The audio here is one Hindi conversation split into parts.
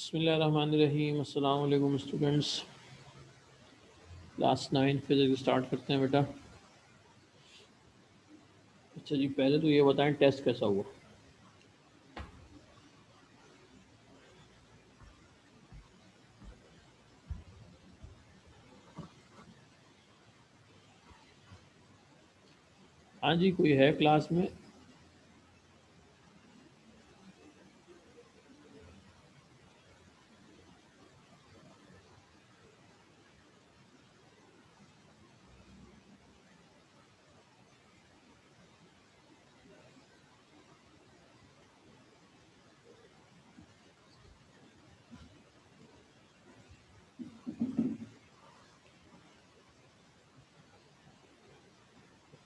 बिस्मिल्लाहिर्रहमानिर्रहीम। अस्सलाम वालेकुम स्टूडेंट्स। क्लास 9 फिजिक्स स्टार्ट करते हैं बेटा। अच्छा जी, पहले तो ये बताएं टेस्ट कैसा हुआ। हाँ जी, कोई है क्लास में?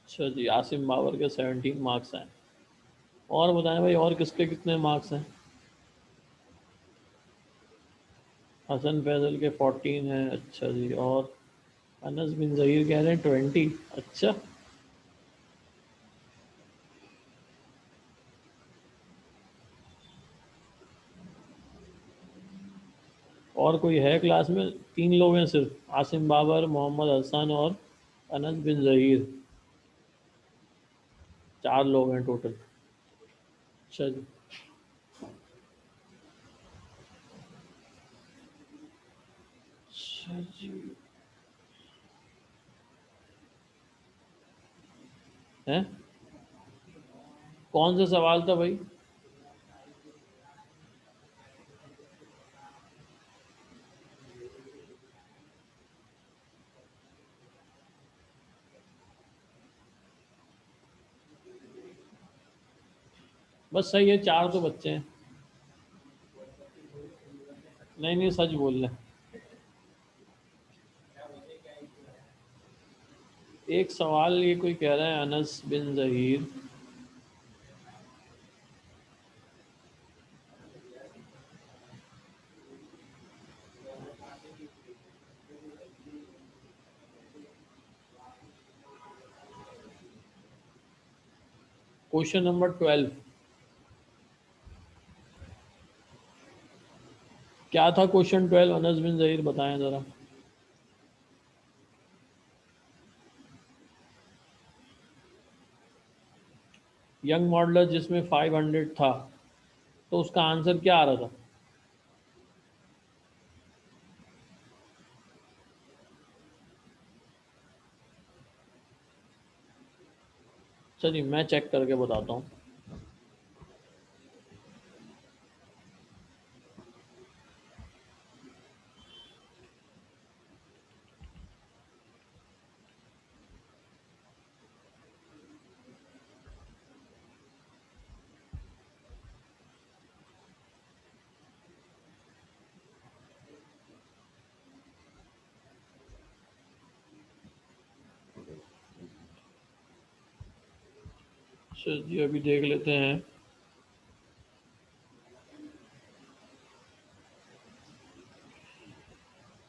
अच्छा जी, आसिम बाबर के 17 मार्क्स हैं। और बताएं भाई, और किसके कितने मार्क्स हैं? हसन फैजल के 14 हैं। अच्छा जी। और अनस बिन ज़हीर कह रहे हैं 20। अच्छा। और कोई है क्लास में? 3 लोग हैं सिर्फ, आसिम बाबर, मोहम्मद हसन और अनस बिन ज़हीर। 4 लोग हैं टोटल। अच्छा जी। अच्छा जी। हैं? कौन सा सवाल था भाई? बस सही है, 4 तो बच्चे हैं। नहीं नहीं, सच बोल रहे हैं। एक सवाल ये कोई कह रहा है अनस बिन जहीर। Question number 12। क्या था क्वेश्चन 12? अनस बिन जहीर बताएं जरा। यंग मॉडलर जिसमें 500 था, तो उसका आंसर क्या आ रहा था? चलिए मैं चेक करके बताता हूँ। चलिए अभी देख लेते हैं।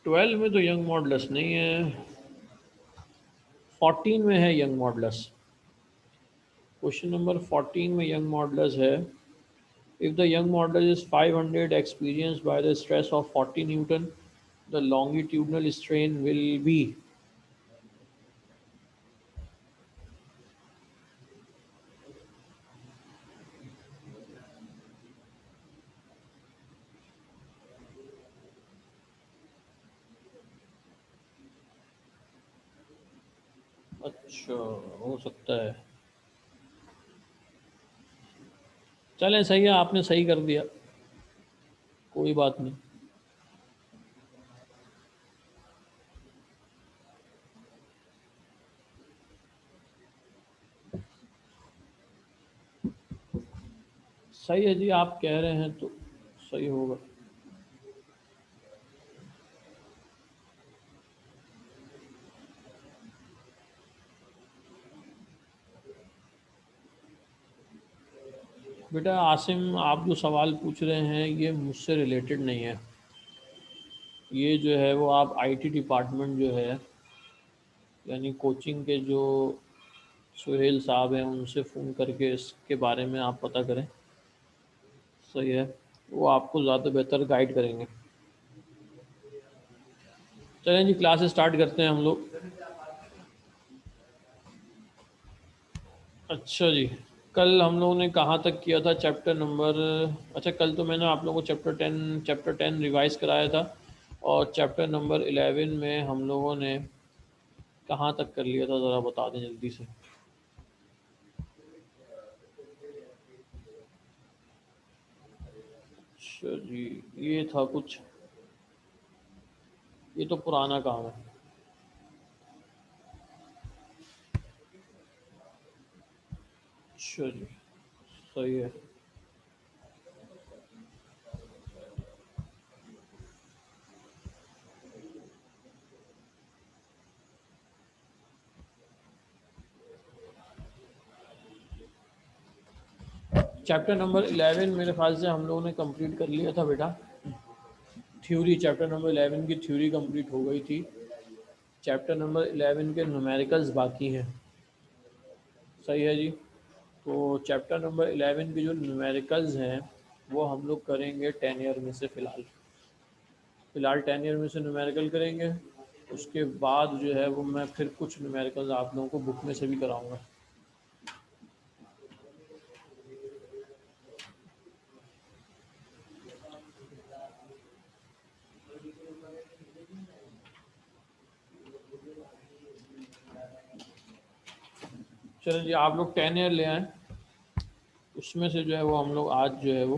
12 में तो यंग मॉडल्स नहीं है, 14 में है यंग मॉडल्स। क्वेश्चन नंबर 14 में यंग मॉडल्स है। If the young model is 500 experienced by the stress of 40 Newton, the longitudinal strain will be। अच्छा, हो सकता है। चलें, सही है, आपने सही कर दिया। कोई बात नहीं। सही है जी, आप कह रहे हैं तो सही होगा। बेटा आसिम, आप जो सवाल पूछ रहे हैं ये मुझसे रिलेटेड नहीं है। ये जो है वो आप आईटी डिपार्टमेंट जो है, यानी कोचिंग के जो सुहेल साहब हैं, उनसे फ़ोन करके इसके बारे में आप पता करें। सही है। वो आपको ज़्यादा बेहतर गाइड करेंगे। चलें जी, क्लास स्टार्ट करते हैं हम लोग। अच्छा जी, कल हम लोगों ने कहाँ तक किया था चैप्टर नंबर। अच्छा, कल तो मैंने आप लोगों को चैप्टर टेन रिवाइज कराया था, और चैप्टर नंबर 11 में हम लोगों ने कहाँ तक कर लिया था, ज़रा बता दें जल्दी से। अच्छा जी, ये था कुछ, ये तो पुराना काम है। अच्छा जी, सही है। चैप्टर नंबर 11 मेरे ख्याल से हम लोगों ने कंप्लीट कर लिया था बेटा। थ्योरी, चैप्टर नंबर 11 की थ्योरी कंप्लीट हो गई थी। चैप्टर नंबर 11 के न्यूमेरिकल्स बाकी हैं। सही है जी। तो चैप्टर नंबर 11 के जो न्यूमेरिकल्स हैं वो हम लोग करेंगे 10 ईयर में से। फ़िलहाल 10 ईयर में से न्यूमेरिकल करेंगे। उसके बाद जो है वो मैं फिर कुछ न्यूमेरिकल्स आप लोगों को बुक में से भी कराऊंगा। चलिए जी, आप लोग 10 ईयर ले आएँ, उसमें से जो है वो हम लोग आज जो है वो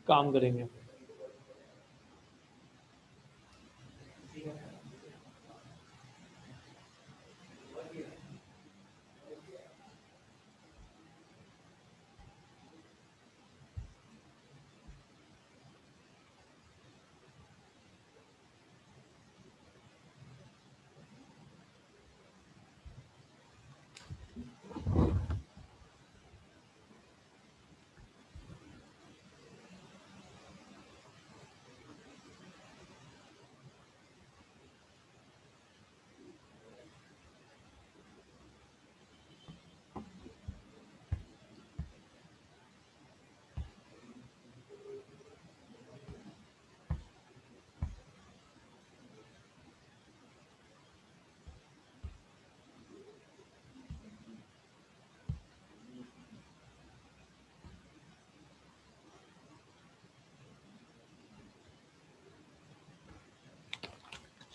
काम करेंगे।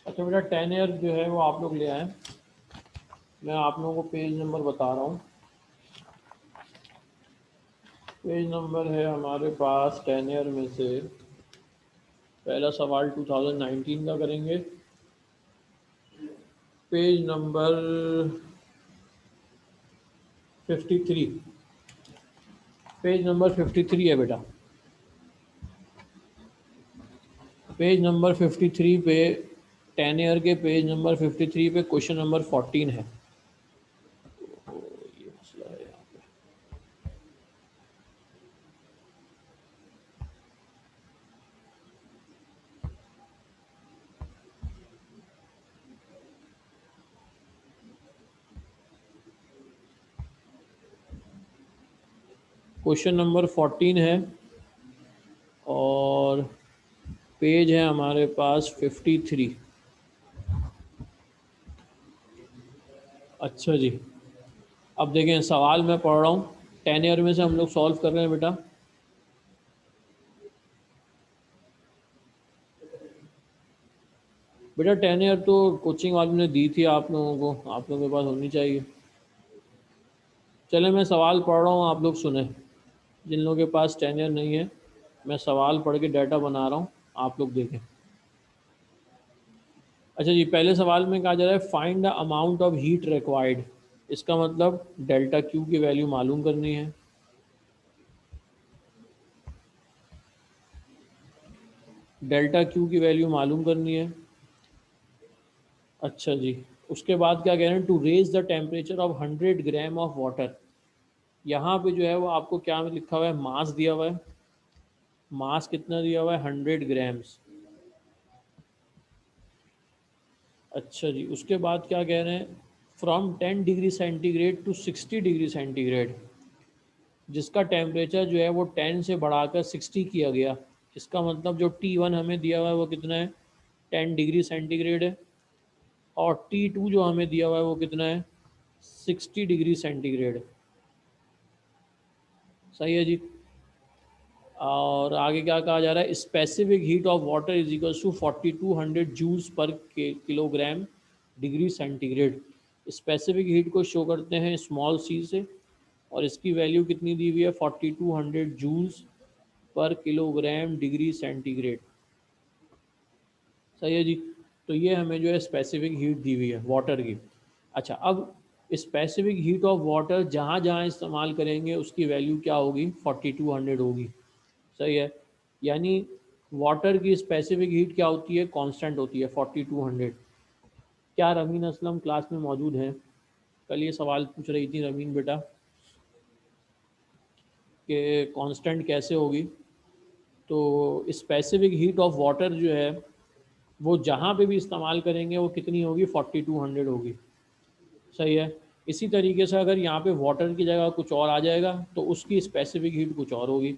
अच्छा बेटा, 10 ईयर जो है वो आप लोग ले आएँ। मैं आप लोगों को पेज नंबर बता रहा हूँ। पेज नंबर है हमारे पास 10 ईयर में से, पहला सवाल 2019 का करेंगे। Page number 53। पेज नंबर 53 है बेटा। पेज नंबर 53 पे, 10 ईयर के पेज नंबर 53 पे क्वेश्चन नंबर 14 है। तो ये मसला है यहाँ पे। क्वेश्चन नंबर 14 है, और पेज है हमारे पास 53। अच्छा जी, अब देखें सवाल मैं पढ़ रहा हूँ। 10 ईयर में से हम लोग सॉल्व कर रहे हैं बेटा। बेटा 10 ईयर तो कोचिंग वालों ने दी थी आप लोगों को, आप लोगों के पास होनी चाहिए। चले, मैं सवाल पढ़ रहा हूँ, आप लोग सुने। जिन लोगों के पास 10 ईयर नहीं है, मैं सवाल पढ़ के डाटा बना रहा हूँ, आप लोग देखें। अच्छा जी, पहले सवाल में कहा जा रहा है find the amount of heat required. इसका मतलब डेल्टा क्यू की वैल्यू मालूम करनी है। डेल्टा क्यू की वैल्यू मालूम करनी है। अच्छा जी, उसके बाद क्या कह रहे हैं, to raise the temperature of 100 gram of water. यहाँ पे जो है वो आपको क्या लिखा हुआ है, मास दिया हुआ है। मास कितना दिया हुआ है, 100 ग्राम्स। अच्छा जी, उसके बाद क्या कह रहे हैं, from 10 degree centigrade to 60 degree centigrade. जिसका टेम्परेचर जो है वो 10 से बढ़ाकर 60 किया गया। इसका मतलब जो T1 हमें दिया हुआ है वो कितना है, 10 डिग्री सेंटीग्रेड है, और T2 जो हमें दिया हुआ है वो कितना है, 60 डिग्री सेंटीग्रेड। सही है जी। और आगे क्या कहा जा रहा है, specific heat of water is equals to 4200 joules per kilogram degree centigrade. Specific heat को शो करते हैं स्मॉल सी से, और इसकी वैल्यू कितनी दी हुई है, 4200 joules per kilogram degree centigrade. सही है जी। तो ये हमें जो है स्पेसिफिक हीट दी हुई है वाटर की। अच्छा, अब स्पेसिफिक हीट ऑफ वाटर जहाँ जहाँ इस्तेमाल करेंगे उसकी वैल्यू क्या होगी, 4200 होगी। सही है। यानी वाटर की स्पेसिफिक हीट क्या होती है, कांस्टेंट होती है 4200। क्या रमीन असलम क्लास में मौजूद हैं? कल ये सवाल पूछ रही थी रमीन बेटा कि कांस्टेंट कैसे होगी। तो स्पेसिफिक हीट ऑफ वाटर जो है वो जहाँ पे भी इस्तेमाल करेंगे वो कितनी होगी, 4200 होगी। सही है। इसी तरीके से अगर यहाँ पे वाटर की जगह कुछ और आ जाएगा तो उसकी स्पेसिफिक हीट कुछ और होगी,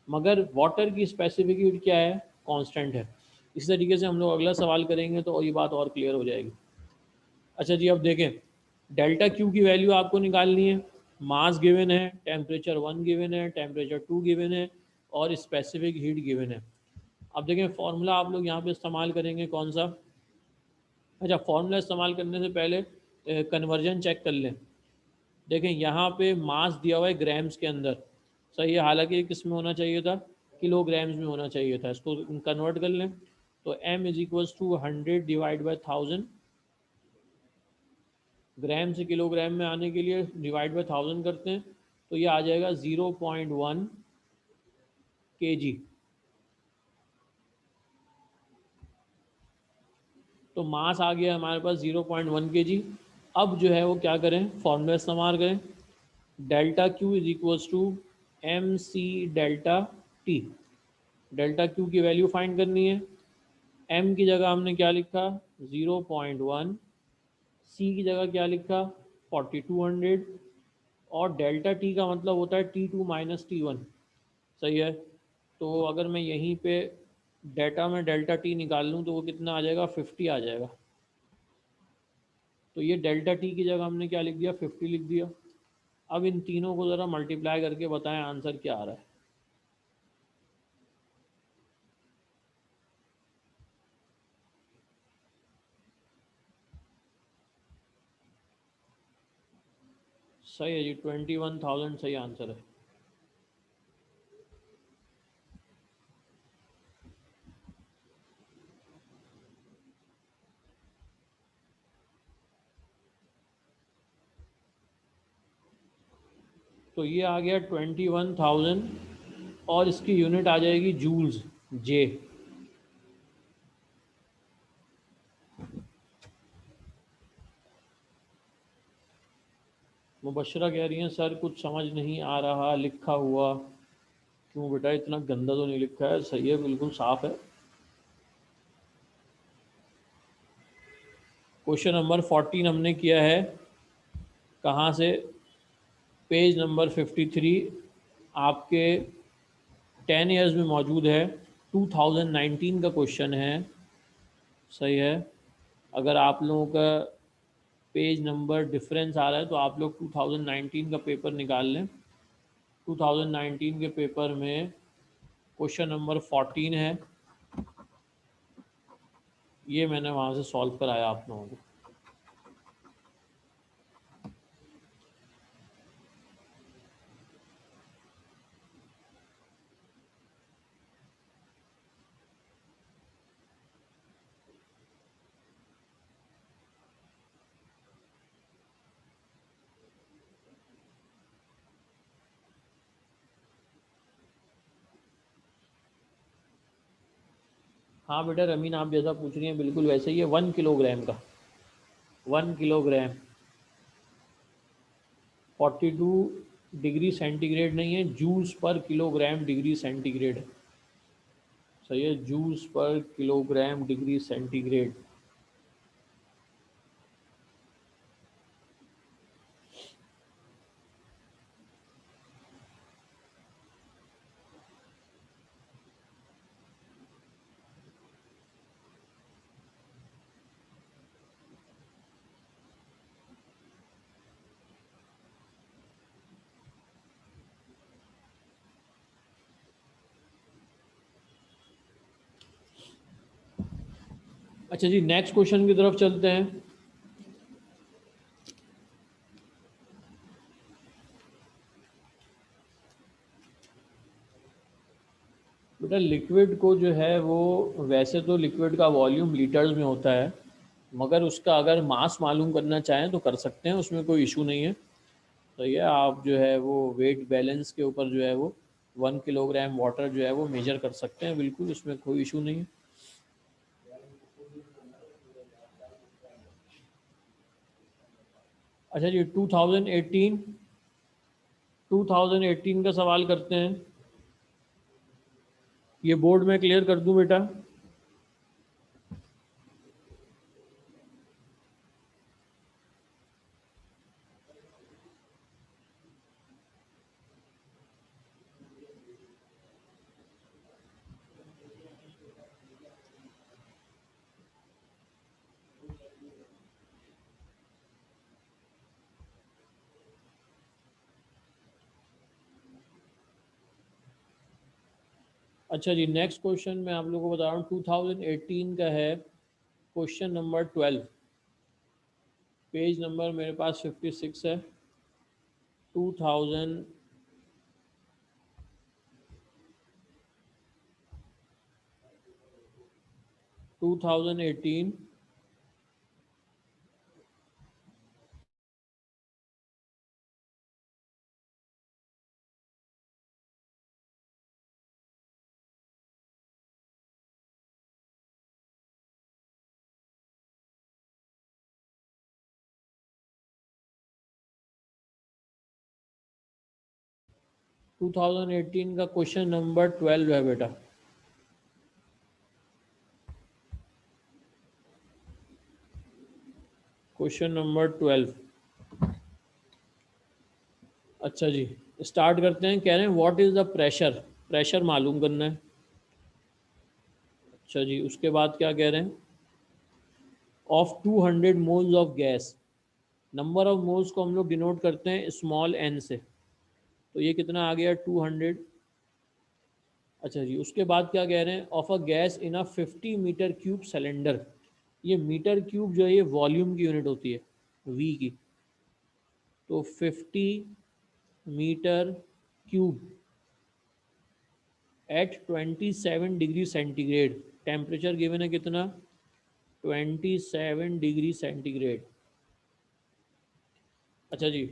मगर वाटर की स्पेसिफिक हीट क्या है, कांस्टेंट है। इसी तरीके से हम लोग अगला सवाल करेंगे तो ये बात और क्लियर हो जाएगी। अच्छा जी, अब देखें, डेल्टा क्यू की वैल्यू आपको निकालनी है। मास गिवन है, टेम्परेचर 1 गिवन है, टेम्परेचर 2 गिवन है, और स्पेसिफिक हीट गिवन है। अब देखें फॉर्मूला आप लोग यहाँ पे इस्तेमाल करेंगे कौन सा। अच्छा, फॉर्मूला इस्तेमाल करने से पहले कन्वर्जन चेक कर लें। देखें यहाँ पे मास दिया हुआ है ग्राम्स के अंदर। सही है, हालांकि ये किस में होना चाहिए था, किलोग्राम्स में होना चाहिए था। इसको कन्वर्ट कर लें तो m is equals to 100 divide by 1000। Gram से किलोग्राम में आने के लिए डिवाइड बाई 1000 करते हैं तो ये आ जाएगा 0.1 kg। तो मास आ गया हमारे पास 0.1 kg। अब जो है वो क्या करें, फॉर्मूला इस्तेमाल करें, delta Q is equals to M C delta T. Delta Q की वैल्यू फाइंड करनी है। एम की जगह हमने क्या लिखा, 0.1। सी की जगह क्या लिखा, 4200। और डेल्टा टी का मतलब होता है T2 - T1। सही है। तो अगर मैं यहीं पे डेटा में डेल्टा टी निकाल लूँ तो वो कितना आ जाएगा, 50 आ जाएगा। तो ये डेल्टा टी की जगह हमने क्या लिख दिया, 50 लिख दिया। अब इन तीनों को ज़रा मल्टीप्लाई करके बताएं आंसर क्या आ रहा है। सही है जी, 21,000 सही आंसर है। तो ये आ गया 21,000, और इसकी यूनिट आ जाएगी जूल्स, जे। मुबशरा कह रही हैं सर कुछ समझ नहीं आ रहा लिखा हुआ। क्यों बेटा, इतना गंदा तो नहीं लिखा है, सही है, बिल्कुल साफ है। क्वेश्चन नंबर 14 हमने किया है, कहाँ से, पेज नंबर 53, आपके 10 ईयर्स में मौजूद है। 2019 का क्वेश्चन है। सही है। अगर आप लोगों का पेज नंबर डिफरेंस आ रहा है तो आप लोग 2019 का पेपर निकाल लें। 2019 के पेपर में क्वेश्चन नंबर 14 है, ये मैंने वहाँ से सॉल्व कराया आप लोगों को। हाँ बेटा रमीन, आप जैसा पूछ रही हैं बिल्कुल वैसे ही है, 1 किलोग्राम का, 1 किलोग्राम 42 डिग्री सेंटीग्रेड नहीं है, joules per kilogram degree centigrade है। सही है, joules per kilogram degree centigrade. अच्छा जी, नेक्स्ट क्वेश्चन की तरफ चलते हैं। बेटा लिक्विड को जो है वो, वैसे तो लिक्विड का वॉल्यूम लीटर्स में होता है, मगर उसका अगर मास मालूम करना चाहें तो कर सकते हैं, उसमें कोई इशू नहीं है। तो ये आप जो है वो वेट बैलेंस के ऊपर जो है वो 1 किलोग्राम वाटर जो है वो मेजर कर सकते हैं, बिल्कुल उसमें कोई इशू नहीं है। अच्छा जी, 2018 का सवाल करते हैं। ये बोर्ड में क्लियर कर दूं बेटा? अच्छा जी, नेक्स्ट क्वेश्चन मैं आप लोगों को बता रहा हूँ, 2018 का है, क्वेश्चन नंबर 12। पेज नंबर मेरे पास 56 है। 2000 2018 2018 का क्वेश्चन नंबर 12 है बेटा। Question number 12। अच्छा जी, स्टार्ट करते हैं। कह रहे हैं what is the pressure, pressure मालूम करना है। अच्छा जी, उसके बाद क्या कह रहे हैं, of 200 moles of gas. Number of moles को हम लोग डिनोट करते हैं स्मॉल एन से, तो ये कितना आ गया, 200। अच्छा जी, उसके बाद क्या कह रहे हैं, of a gas in a 50 meter cube cylinder. ये मीटर क्यूब जो है ये वॉल्यूम की यूनिट होती है, वी की। तो 50 meter cube at 27 degree centigrade, temperature given है कितना, 27 डिग्री सेंटीग्रेड। अच्छा जी,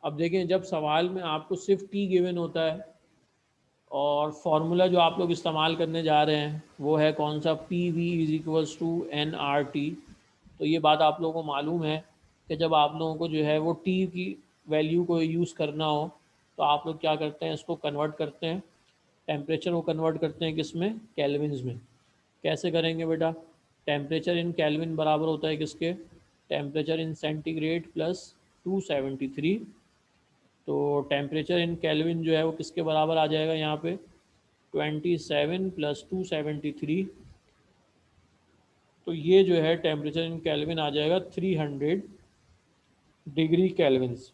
अब देखें जब सवाल में आपको सिर्फ टी गिवन होता है, और फार्मूला जो आप लोग इस्तेमाल करने जा रहे हैं वो है कौन सा, P V is equals to N R T. तो ये बात आप लोगों को मालूम है कि जब आप लोगों को जो है वो टी की वैल्यू को यूज़ करना हो तो आप लोग क्या करते हैं, इसको कन्वर्ट करते हैं, टेम्परेचर को कन्वर्ट करते हैं किस में, कैल्विन्स में। कैसे करेंगे बेटा, टेम्परेचर इन कैल्विन बराबर होता है किसके, टेम्परेचर इन सेंटीग्रेड प्लस 273। तो टेम्परेचर इन केल्विन जो है वो किसके बराबर आ जाएगा यहाँ पे, 27 + 273। तो ये जो है टेम्परेचर इन केल्विन आ जाएगा 300 डिग्री केल्विन्स।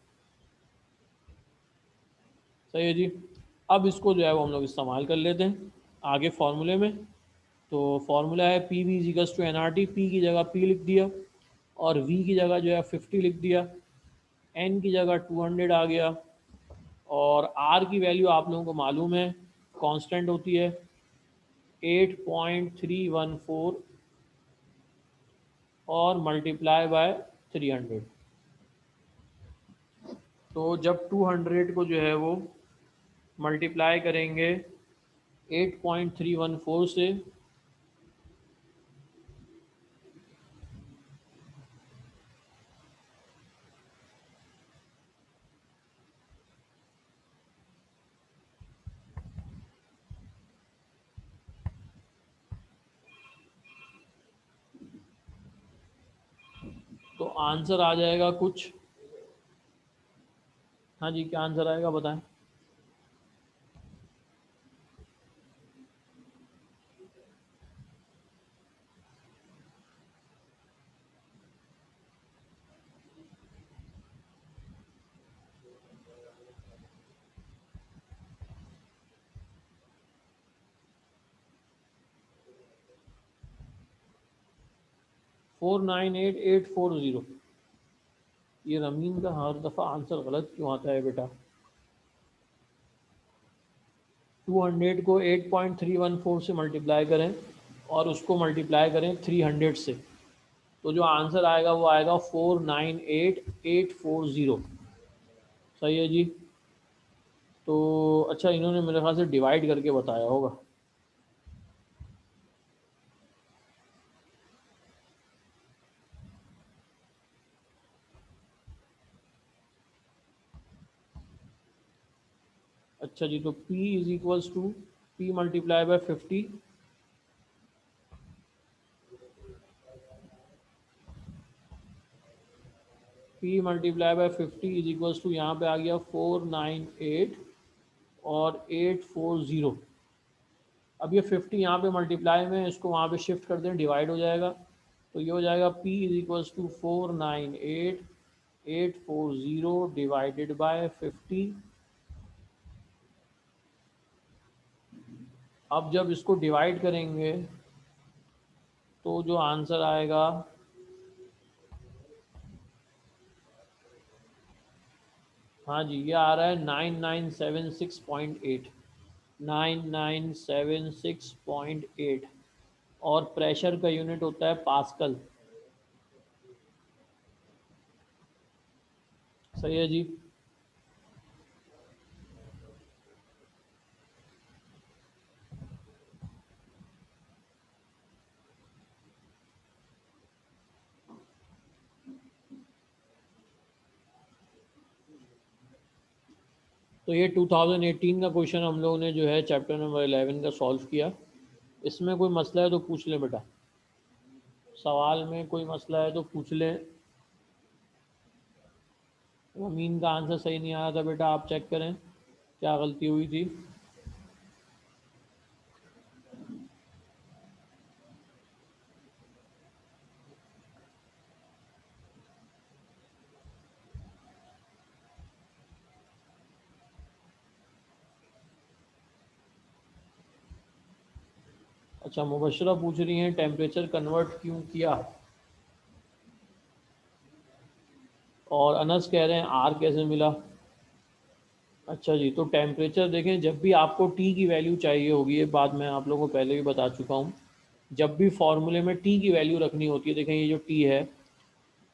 सही है जी। अब इसको जो है वो हम लोग इस्तेमाल कर लेते हैं आगे फार्मूले में। तो फार्मूला है P V is equals to N R T, P की जगह पी लिख दिया, और वी की जगह जो है 50 लिख दिया, एन की जगह 200 आ गया, और आर की वैल्यू आप लोगों को मालूम है, कांस्टेंट होती है 8.314, और मल्टीप्लाई बाय 300। तो जब 200 को जो है वो मल्टीप्लाई करेंगे 8.314 से, तो आंसर आ जाएगा कुछ। हाँ जी, क्या आंसर आएगा बताएं। 498840। ये रमीन का हर दफ़ा आंसर गलत क्यों आता है बेटा? 200 को 8.314 से मल्टीप्लाई करें और उसको मल्टीप्लाई करें 300 से, तो जो आंसर आएगा वो आएगा 498840। सही है जी। तो अच्छा, इन्होंने मेरे ख्याल से डिवाइड करके बताया होगा। अच्छा जी, तो P is equals to P multiply by 50। P multiply by 50 is equals to, यहाँ पे आ गया 498 और 840। अब ये 50 यहाँ पे मल्टीप्लाई में, इसको वहाँ पे शिफ्ट कर दें, डिवाइड हो जाएगा, तो ये हो जाएगा P is equals to 498840 divided by 50। अब जब इसको डिवाइड करेंगे तो जो आंसर आएगा, हाँ जी, ये आ रहा है 9976.8। 9976.8। और प्रेशर का यूनिट होता है पास्कल। सही है जी। तो ये 2018 का क्वेश्चन हम लोगों ने जो है चैप्टर नंबर 11 का सॉल्व किया। इसमें कोई मसला है तो पूछ लें बेटा, सवाल में कोई मसला है तो पूछ लें। अमीन का आंसर सही नहीं आया था बेटा, आप चेक करें क्या गलती हुई थी। अच्छा, मुबशरा पूछ रही हैं टेम्परेचर कन्वर्ट क्यों किया, और अनस कह रहे हैं आर कैसे मिला। अच्छा जी, तो टेम्परेचर देखें, जब भी आपको टी की वैल्यू चाहिए होगी, ये बात मैं आप लोगों को पहले भी बता चुका हूँ, जब भी फॉर्मूले में टी की वैल्यू रखनी होती है, देखें ये जो टी है,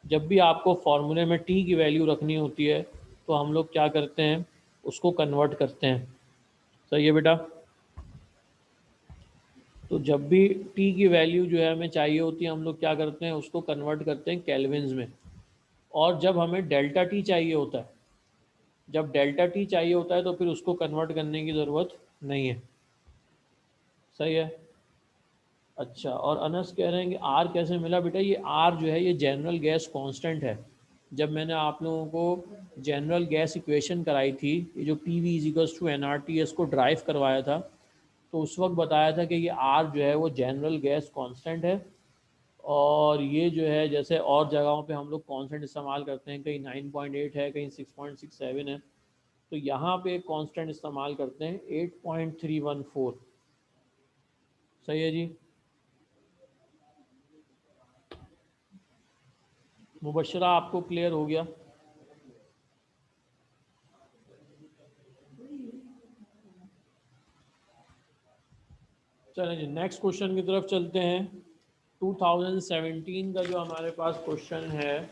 जब भी आपको फॉर्मूले में टी की वैल्यू रखनी होती है तो हम लोग क्या करते हैं, उसको कन्वर्ट करते हैं। सही है बेटा। तो जब भी टी की वैल्यू जो है हमें चाहिए होती है, हम लोग क्या करते हैं, उसको कन्वर्ट करते हैं केल्विन्स में। और जब हमें डेल्टा टी चाहिए होता है, जब डेल्टा टी चाहिए होता है तो फिर उसको कन्वर्ट करने की ज़रूरत नहीं है। सही है। अच्छा, और अनस कह रहे हैं कि आर कैसे मिला। बेटा ये आर जो है ये जनरल गैस कांस्टेंट है। जब मैंने आप लोगों को जनरल गैस इक्वेशन कराई थी, ये जो P V is equals to N R T एस को ड्राइव करवाया था, तो उस वक्त बताया था कि ये आर जो है वो जनरल गैस कांस्टेंट है। और ये जो है, जैसे और जगहों पे हम लोग कांस्टेंट इस्तेमाल करते हैं, कहीं 9.8 है, कहीं 6.67 है, तो यहाँ पे एक कांस्टेंट इस्तेमाल करते हैं 8.314। सही है जी। मुबशरा आपको क्लियर हो गया? चलें जी, नेक्स्ट क्वेश्चन की तरफ चलते हैं। 2017 का जो हमारे पास क्वेश्चन है,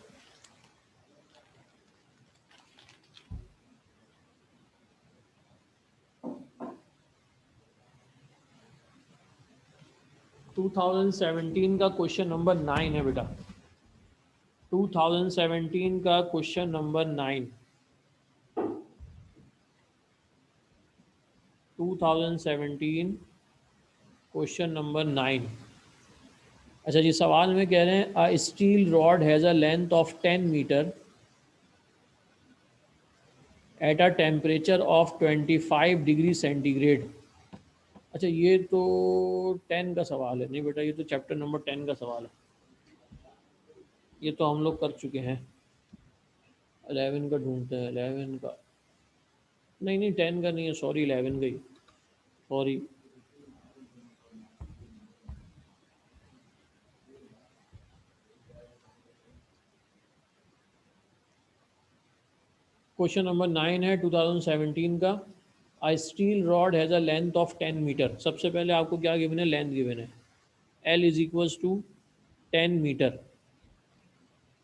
टू थाउजेंड सेवेंटीन का क्वेश्चन नंबर 9 है बेटा। 2017 का क्वेश्चन नंबर 9। 2017 question number 9। अच्छा जी, सवाल में कह रहे हैं a steel rod has a length of 10 metre at a temperature of 25 degree centigrade. अच्छा, ये तो 10 का सवाल है। नहीं बेटा, ये तो चैप्टर नंबर 10 का सवाल है, ये तो हम लोग कर चुके हैं। 11 का ढूंढते हैं, 11 का। नहीं नहीं, 10 का नहीं है, सॉरी, 11 का ही, सॉरी। क्वेश्चन नंबर 9 है 2017 का। A steel rod has a length of 10 metre. सबसे पहले आपको क्या गिवन है, लेंथ गिवन है, L is equals to 10 metre.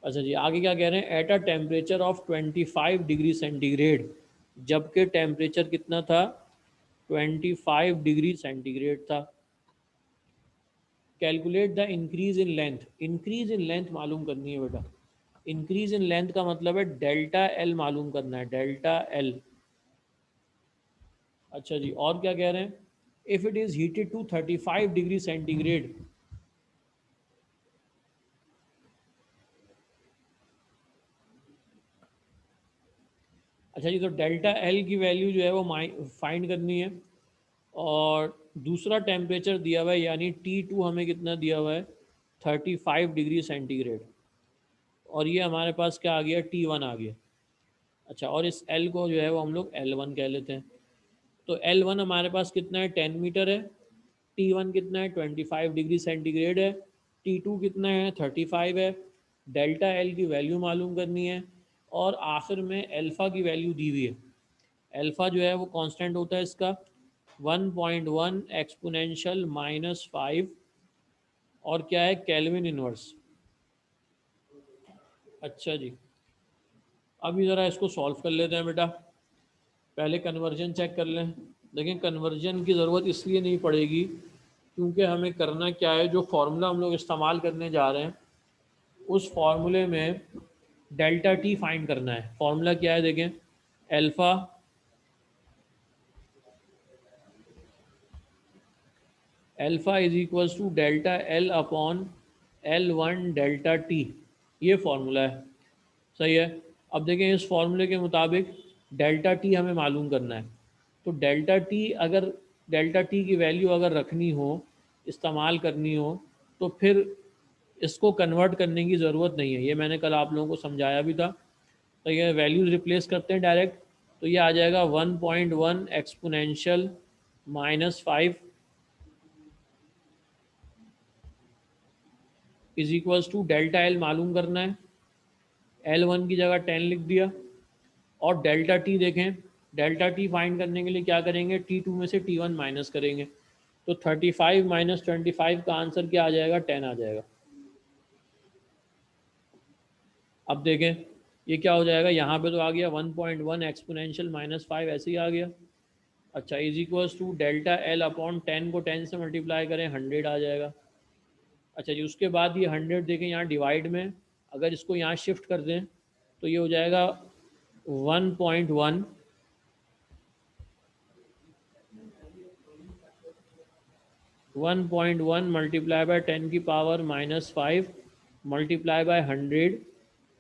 अच्छा जी, आगे क्या कह रहे हैं, at a temperature of 25 degree centigrade, जबकि टेम्परेचर कितना था, 25 डिग्री सेंटीग्रेड था। Calculate the increase in length. Increase in length मालूम करनी है बेटा। इंक्रीज इन लेंथ का मतलब है डेल्टा एल मालूम करना है, डेल्टा एल। अच्छा जी, और क्या कह रहे हैं, if it is heated to 35 degree centigrade. अच्छा जी, तो डेल्टा एल की वैल्यू जो है वो फाइंड करनी है। और दूसरा टेम्परेचर दिया हुआ है, यानी T2 हमें कितना दिया हुआ है, 35 डिग्री सेंटीग्रेड। और ये हमारे पास क्या आ गया, T1 आ गया। अच्छा, और इस L को जो है वो हम लोग L1 कह लेते हैं। तो L1 हमारे पास कितना है, 10 मीटर है। T1 कितना है, 25 डिग्री सेंटीग्रेड है। T2 कितना है, 35 है। डेल्टा एल की वैल्यू मालूम करनी है। और आखिर में अल्फ़ा की वैल्यू दी हुई है। अल्फ़ा जो है वो कांस्टेंट होता है इसका 1.1 एक्सपोनेंशियल -5। और क्या है, केल्विन इनवर्स। अच्छा जी, अभी ज़रा इसको सॉल्व कर लेते हैं बेटा। पहले कन्वर्जन चेक कर लें। देखें, कन्वर्जन की ज़रूरत इसलिए नहीं पड़ेगी क्योंकि हमें करना क्या है, जो फार्मूला हम लोग इस्तेमाल करने जा रहे हैं उस फार्मूले में डेल्टा टी फाइंड करना है। फार्मूला क्या है, देखें, alpha alpha is equals to delta L upon L1 delta T. ये फार्मूला है, सही है। अब देखें, इस फार्मूले के मुताबिक डेल्टा टी हमें मालूम करना है। तो डेल्टा टी की वैल्यू अगर रखनी हो, इस्तेमाल करनी हो, तो फिर इसको कन्वर्ट करने की ज़रूरत नहीं है। ये मैंने कल आप लोगों को समझाया भी था। तो ये वैल्यूज़ रिप्लेस करते हैं डायरेक्ट। तो ये आ जाएगा 1.1 exponential -5 is equals to delta L मालूम करना है। L1 की जगह 10 लिख दिया। और डेल्टा टी देखें, डेल्टा टी फाइंड करने के लिए क्या करेंगे, T2 में से T1 माइनस करेंगे। तो 35 माइनस 25 का आंसर क्या आ जाएगा, 10 आ जाएगा। अब देखें ये क्या हो जाएगा, यहाँ पे तो आ गया 1.1 एक्सपोनेंशियल -5, ऐसे ही आ गया। अच्छा, is equals to delta L upon 10 को 10 से मल्टीप्लाई करें, 100 आ जाएगा। अच्छा जी, उसके बाद ये 100 देखें यहाँ डिवाइड में, अगर इसको यहाँ शिफ्ट कर दें तो ये हो जाएगा 1.1 1.1 मल्टीप्लाई बाय 10 की power -5 multiply by 100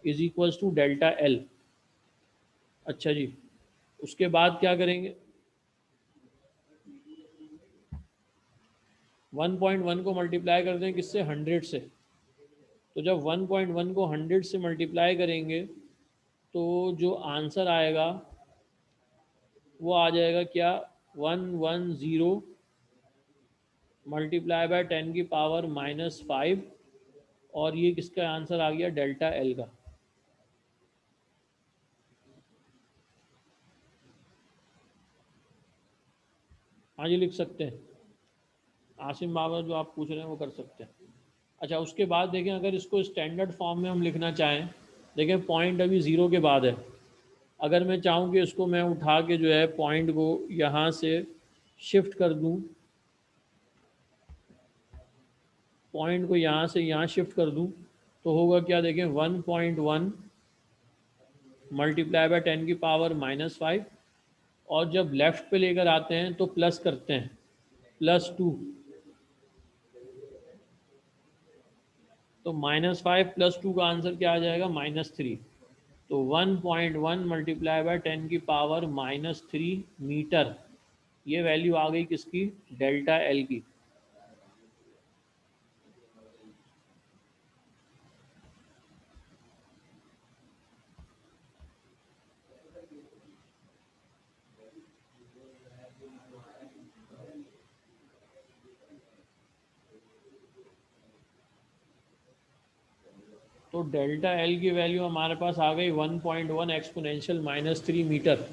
is equals to delta L. अच्छा जी, उसके बाद क्या करेंगे, 1.1 को मल्टीप्लाई कर दें किससे, 100 से। तो जब 1.1 को 100 से मल्टीप्लाई करेंगे तो जो आंसर आएगा वो आ जाएगा क्या, 110 मल्टीप्लाई बाय 10 की पावर -5। और ये किसका आंसर आ गया, डेल्टा एल का। हाँ जी, लिख सकते हैं। आसिम बाबा जो आप पूछ रहे हैं वो कर सकते हैं। अच्छा, उसके बाद देखें, अगर इसको स्टैंडर्ड फॉर्म में हम लिखना चाहें, देखें पॉइंट अभी ज़ीरो के बाद है। अगर मैं चाहूँ कि इसको मैं उठा के जो है पॉइंट को यहाँ से शिफ्ट कर दूँ, पॉइंट को यहाँ से यहाँ शिफ्ट कर दूँ, तो होगा क्या, देखें 1.1 मल्टीप्लाई बाय 10 की पावर -5। और जब लेफ़्ट पे लेकर आते हैं तो प्लस करते हैं, +2। तो -5 +2 का आंसर क्या आ जाएगा, -3। तो 1.1 मल्टीप्लाई बाय 10 की पावर -3 मीटर, ये वैल्यू आ गई किसकी, डेल्टा एल की। तो डेल्टा एल की वैल्यू हमारे पास आ गई 1.1 एक्सपोनेंशियल -3 मीटर।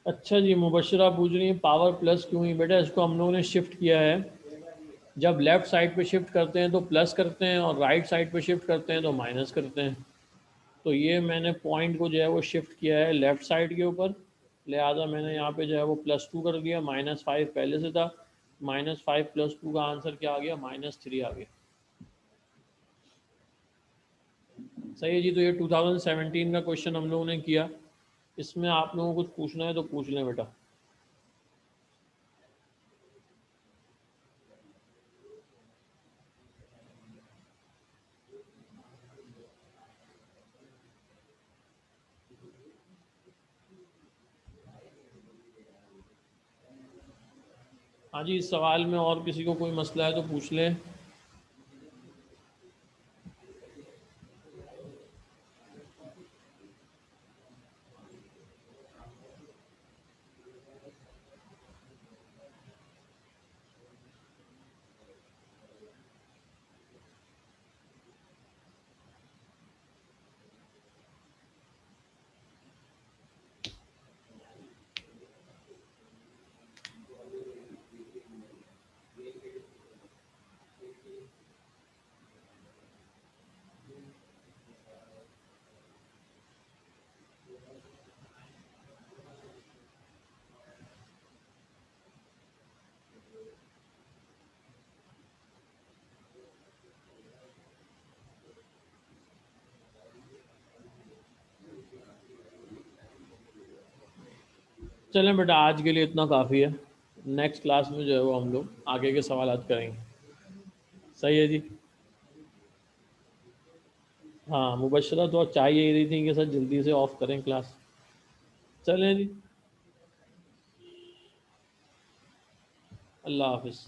अच्छा जी, मुबशरा पूछ रही है पावर प्लस क्यों ही? बेटा इसको हम लोगों ने शिफ्ट किया है। जब लेफ़्ट साइड पे शिफ्ट करते हैं तो प्लस करते हैं, और राइट साइड पे शिफ्ट करते हैं तो माइनस करते हैं। तो ये मैंने पॉइंट को जो है वो शिफ्ट किया है लेफ़्ट साइड के ऊपर, लिहाजा मैंने यहाँ पे जो है वो +2 कर दिया। -5 पहले से था, -5 + 2 का आंसर क्या आ गया? -3 आ गया। सही है जी। तो ये 2017 का क्वेश्चन हम लोगों ने किया। इसमें आप लोगों को कुछ पूछना है तो पूछ लें बेटा। हाँ जी, इस सवाल में और किसी को कोई मसला है तो पूछ लें। चलें बेटा, आज के लिए इतना काफ़ी है। नेक्स्ट क्लास में जो है वो हम लोग आगे के सवाल करेंगे। सही है जी। हाँ, मुबशरा तो चाहिए ही रही थी कि सर जल्दी से ऑफ करें क्लास। चलें जी, अल्लाह हाफिज़।